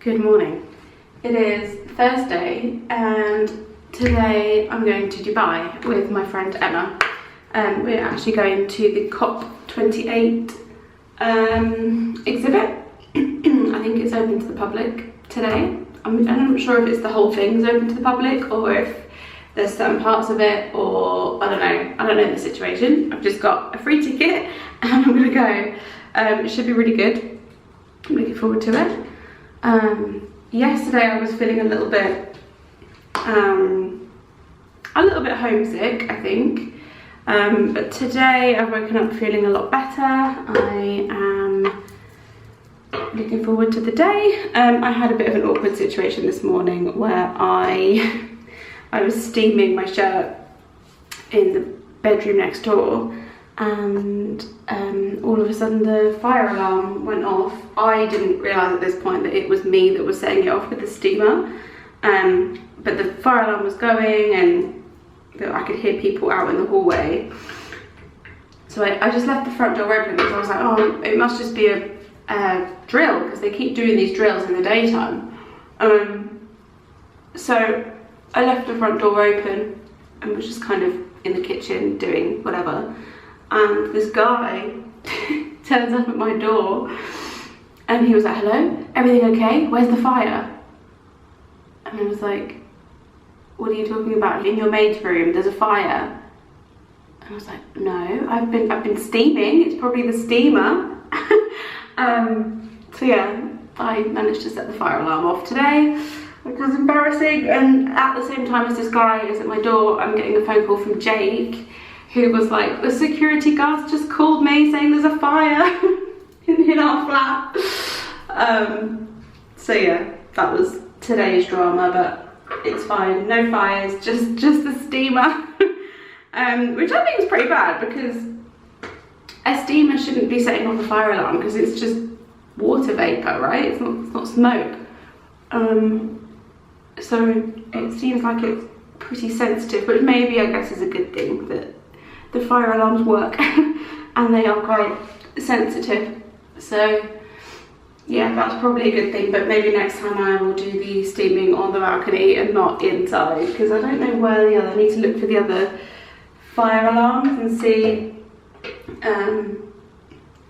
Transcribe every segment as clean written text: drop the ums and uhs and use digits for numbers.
Good morning. It is Thursday and today I'm going to Dubai with my friend Emma. We're actually going to the COP28 exhibit. I think it's open to the public today. I'm not sure if it's the whole thing's open to the public or if there's certain parts of it, or I don't know the situation. I've just got a free ticket and I'm gonna go. It should be really good. I'm looking forward to it. Yesterday I was feeling a little bit homesick, I think. But today I've woken up feeling a lot better. I am looking forward to the day. I had a bit of an awkward situation this morning where I was steaming my shirt in the bedroom next door, and all of a sudden the fire alarm went off. I didn't realise at this point that it was me that was setting it off with the steamer, but the fire alarm was going and I could hear people out in the hallway. So I just left the front door open because I was like, oh, it must just be a drill, because they keep doing these drills in the daytime. So I left the front door open and was just kind of in the kitchen doing whatever. And this guy turns up at my door and he was like, hello, everything okay? Where's the fire? And I was like, what are you talking about? In your maid's room, there's a fire. And I was like, no, I've been steaming. It's probably the steamer. So yeah, I managed to set the fire alarm off today, which was embarrassing. And at the same time as this guy is at my door, I'm getting a phone call from Jake, who was like, the security guards just called me saying there's a fire in our flat. So yeah, that was today's drama, but it's fine, no fires, just the steamer. Which I think is pretty bad, because a steamer shouldn't be setting off a fire alarm because it's just water vapor, right? It's not smoke. So it seems like it's pretty sensitive, but maybe I guess is a good thing that the fire alarms work and they are quite sensitive. So yeah, that's probably a good thing, but maybe next time I will do the steaming on the balcony and not inside, because I don't know where the other, I need to look for the other fire alarms and see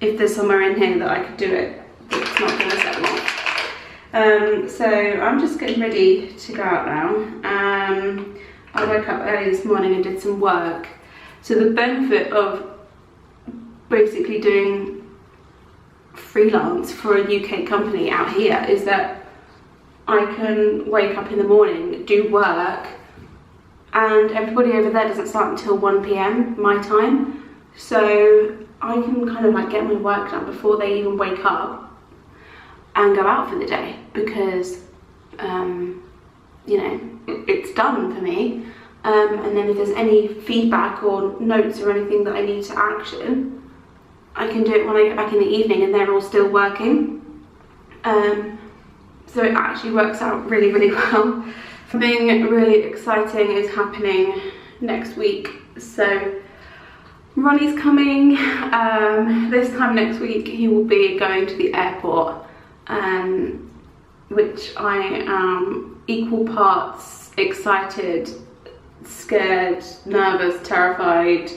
if there's somewhere in here that I could do it that's not going to set them off. So I'm just getting ready to go out now. I woke up early this morning and did some work. So the benefit of basically doing freelance for a UK company out here is that I can wake up in the morning, do work, and everybody over there doesn't start until 1 PM my time. So I can kind of like get my work done before they even wake up and go out for the day, because you know, it's done for me. And then if there's any feedback or notes or anything that I need to action, I can do it when I get back in the evening and they're all still working. So it actually works out really, really well. Something really exciting is happening next week. So Ronnie's coming. This time next week he will be going to the airport, which I am equal parts excited, scared, nervous, terrified,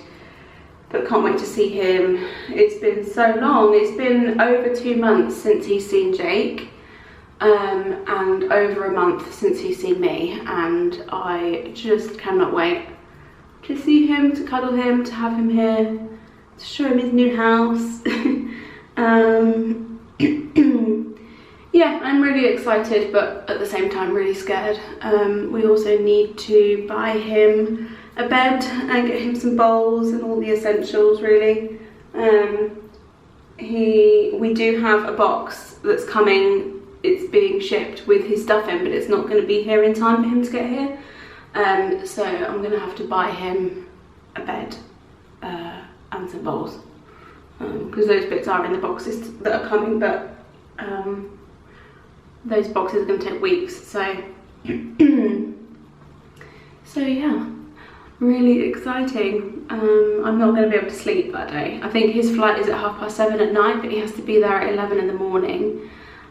but can't wait to see him. It's been so long. It's been over 2 months since he's seen Jake, and over a month since he's seen me, and I just cannot wait to see him, to cuddle him, to have him here, to show him his new house. Yeah, I'm really excited, but at the same time really scared. We also need to buy him a bed and get him some bowls and all the essentials, really. We do have a box that's coming. It's being shipped with his stuff in, but it's not going to be here in time for him to get here. So I'm going to have to buy him a bed and some bowls, because those bits are in the boxes that are coming, but those boxes are going to take weeks. So yeah, really exciting. I'm not going to be able to sleep that day. I think his flight is at 7:30 at night, but he has to be there at 11 in the morning.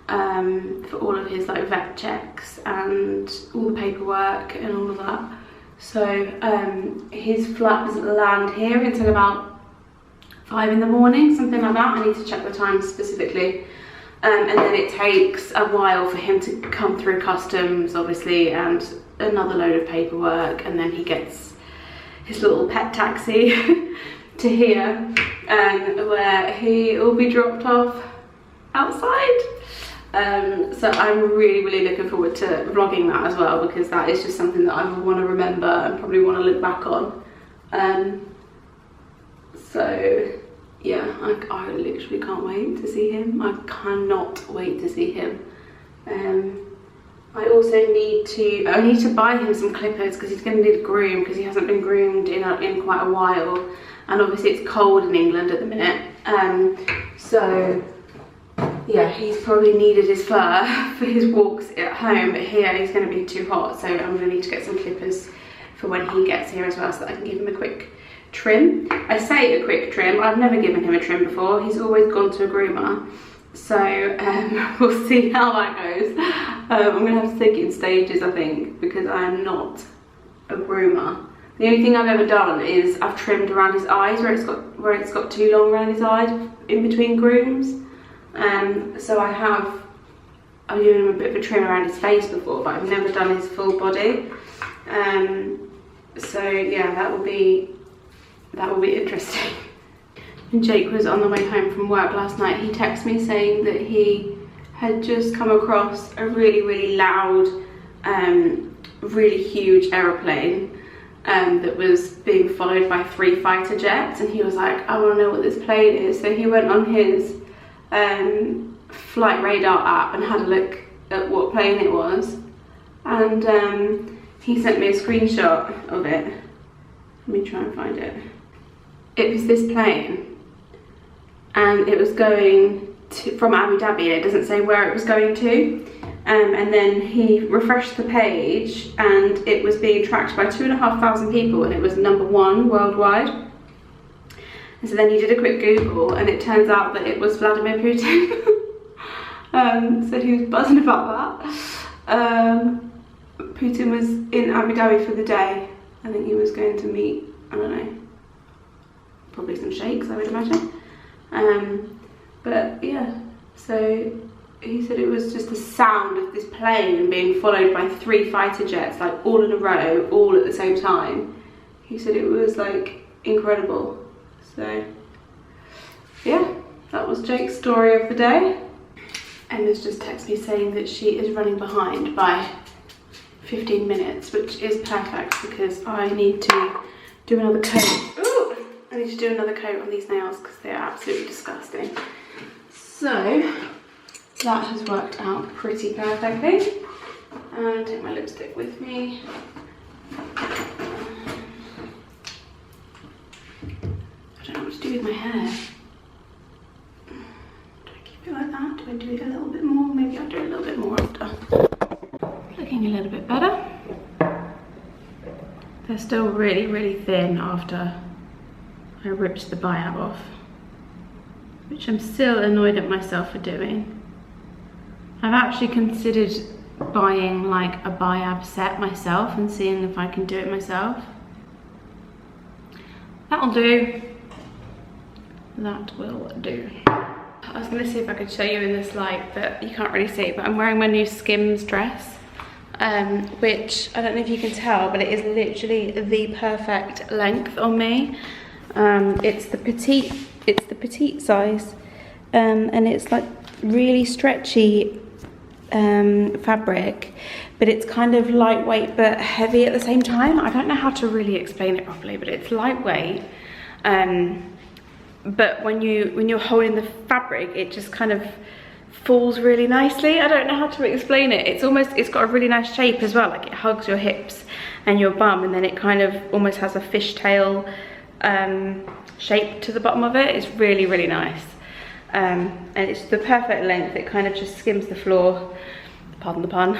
for all of his like vet checks and all the paperwork and all of that. So his flight doesn't land here until about 5 in the morning, something like that. I need to check the time specifically. And then it takes a while for him to come through customs, obviously, and another load of paperwork, and then he gets his little pet taxi to here, where he will be dropped off outside. So I'm really looking forward to vlogging that as well, because that is just something that I will want to remember and probably want to look back on. So yeah, I literally can't wait to see him. I cannot wait to see him. I also need to buy him some clippers, because he's going to need a groom, because he hasn't been groomed in quite a while, and obviously it's cold in England at the minute. So yeah, he's probably needed his fur for his walks at home, but here he's going to be too hot, so I'm going to need to get some clippers for when he gets here as well, so that I can give him a quick trim. I say a quick trim, I've never given him a trim before. He's always gone to a groomer, so we'll see how that goes. I'm going to have to take it in stages, I think, because I am not a groomer. The only thing I've ever done is I've trimmed around his eyes where it's got too long around his eyes in between grooms. So I've given him a bit of a trim around his face before, but I've never done his full body. So yeah, that will be interesting. When Jake was on the way home from work last night, he texted me saying that he had just come across a really loud, really huge aeroplane that was being followed by 3 fighter jets, and he was like, I want to know what this plane is. So he went on his flight radar app and had a look at what plane it was, and he sent me a screenshot of it. Let me try and find it. It was this plane, and it was going from Abu Dhabi. It doesn't say where it was going to, and then he refreshed the page and it was being tracked by 2,500 people, and it was #1 worldwide. And so then he did a quick Google, and it turns out that it was Vladimir Putin. So he was buzzing about that. Putin was in Abu Dhabi for the day. I think he was going to meet, I don't know, probably some sheikhs, I would imagine. But yeah, so he said it was just the sound of this plane being followed by 3 fighter jets, like all in a row, all at the same time. He said it was like incredible. So yeah, that was Jake's story of the day. Emma's just texted me saying that she is running behind by 15 minutes, which is perfect because I need to do another coat. Ooh, I need to do another coat on these nails because they're absolutely disgusting. So that has worked out pretty perfectly. And take my lipstick with me. I don't know what to do with my hair. Do I keep it like that? Do I do it a little bit more? Maybe I'll do it a little bit more after. Looking a little bit better. They're still really thin after I ripped the biab off, which I'm still annoyed at myself for doing. I've actually considered buying like a biab set myself and seeing if I can do it myself. That'll do. That will do. I was going to see if I could show you in this light, but you can't really see, but I'm wearing my new Skims dress, which I don't know if you can tell, but it is literally the perfect length on me. It's the petite size, and it's like really stretchy fabric, but it's kind of lightweight but heavy at the same time. I don't know how to really explain it properly, but it's lightweight, but when you're holding the fabric, it just kind of falls really nicely. I don't know how to explain it. It's got a really nice shape as well, like it hugs your hips and your bum, and then it kind of almost has a fishtail shape to the bottom of it. It's really nice, and it's the perfect length. It kind of just skims the floor, pardon the pun.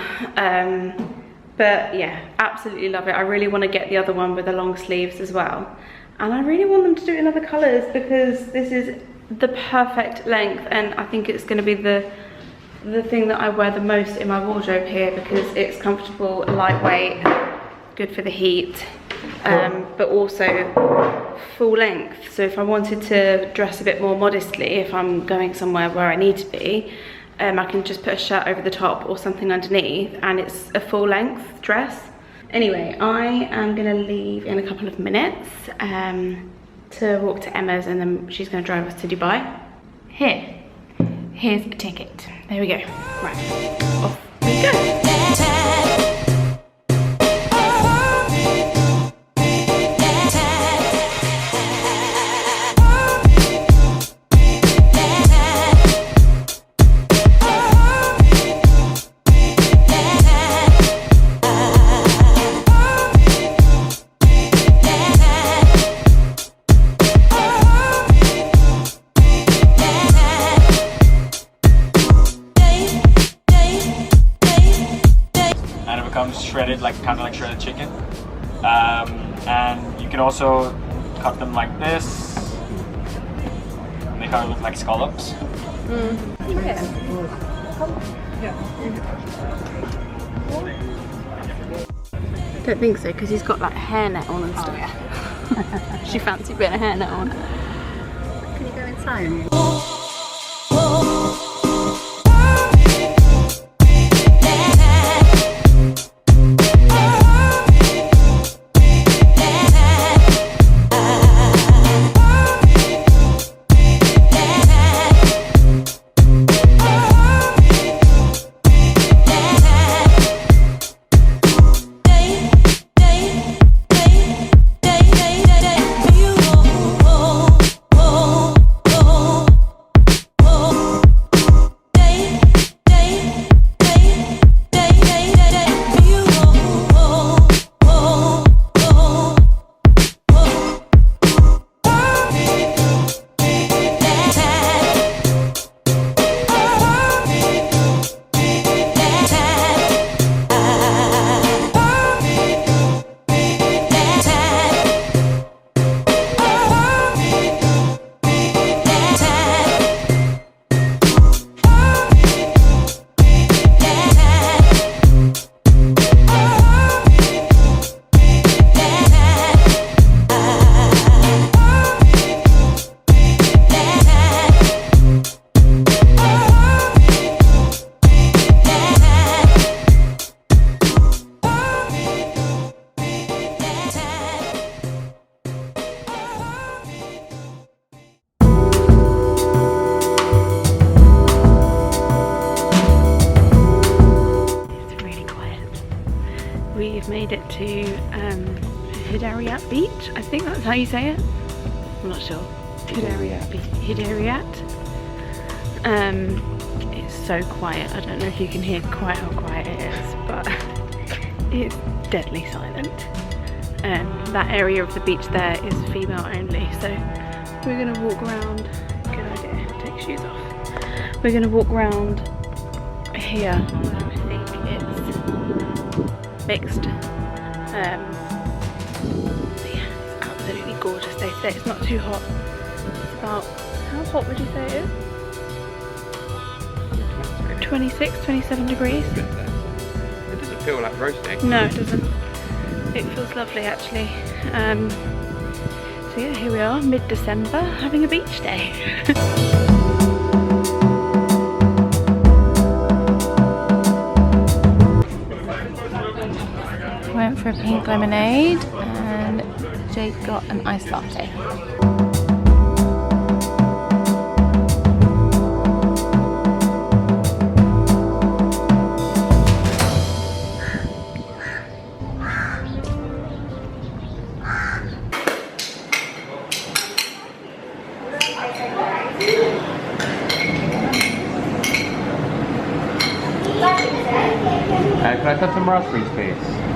But yeah, absolutely love it. I really want to get the other one with the long sleeves as well, and I really want them to do it in other colours because this is the perfect length, and I think it's going to be the the thing that I wear the most in my wardrobe here because it's comfortable, lightweight, good for the heat, but also full length. So if I wanted to dress a bit more modestly, if I'm going somewhere where I need to be, I can just put a shirt over the top or something underneath and it's a full length dress. Anyway, I am gonna leave in a couple of minutes to walk to Emma's, and then she's gonna drive us to Dubai. Here's a ticket. There we go. Right, off we go. Shredded, like kind of like shredded chicken, and you can also cut them like this, and they kind of look like scallops. Don't think so, because he's got like hairnet on and stuff. Oh, yeah. She fancy a bit of hairnet on. Can you go inside? We've made it to Hudayriat Beach. I think that's how you say it. I'm not sure. Hudayriat Beach. Hudayriat. It's so quiet. I don't know if you can hear quite how quiet it is, but it's deadly silent. That area of the beach there is female only, so we're gonna walk around. Good idea. Take shoes off. We're gonna walk around here. I think it's mixed. Yeah, it's absolutely gorgeous day today. It's not too hot. It's about, how hot would you say it is? 26, 27 degrees. It doesn't feel like roasting. No, it doesn't. It feels lovely actually. So yeah, here we are, mid-December, having a beach day. Went for a pink lemonade and Jake got an iced latte. Can I have some raspberries, please?